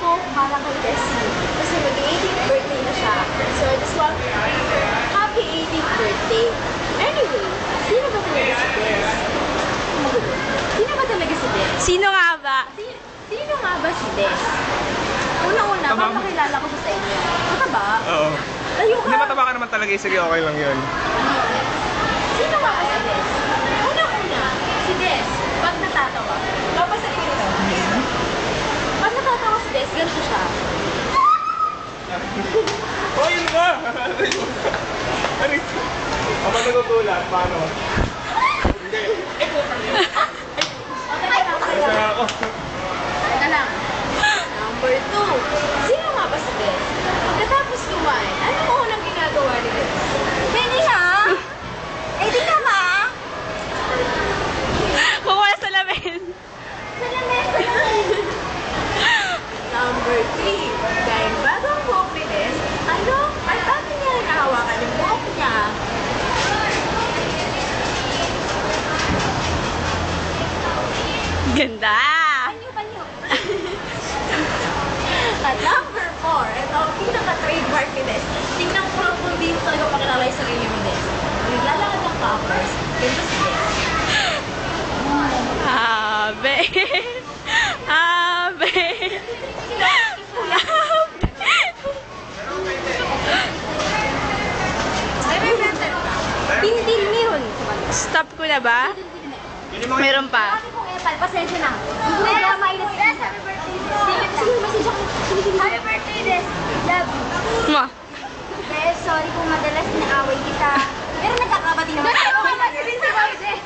ko para kay Desi. Kasi mag-18th birthday na siya. So I just want happy 18th birthday. Anyway, sino ba talaga si Des? Sino ba talaga si Des? Sino nga ba? Sino nga ba si Des? Una-una, papakilala ko siya sa inyo. Mataba? Oo. Layo ka. Hindi mataba ka naman talaga. Sige, okay lang yun. Sino nga ba si Des? Una-una, si Des, pag natatawa, papasaligin nito. Pag natatawa si Des, ganito siya. Oh, yun ba? Ano ito? Kapag natutulad, paano? Hindi. Kasi ako. Teka lang. Number 2. Sino nga ba si Des? Pagkatapos kumain, anong unang ginagawa ni Des? Benny ha? Eh di ka ba? Kukuha sa lamin. Number 3. Dahil bago ang buhok ni Des, ay bakit niya nakahawakan yung buhok niya? Ganda. Panyo. At number 4, ito ang pinaka-trademark ni Des. Tingnan ko lang kung di mo talaga pakilala yung sarili mo, Des. Naglalakad ng poppers, ganito si Des. Abe. Abe. Tintin ni Ron. Stop ko na ba? Meron pa. Sabi kong epal, pasensya na. Kaya mainit. Happy birthday, Des. Sige, message ako. Happy birthday, Des. Love you. Ma. Des, sorry kung madalas naaway kita. Pero nagkakabati naman. Pero kamasilin si Boy, Des.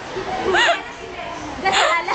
Nasala.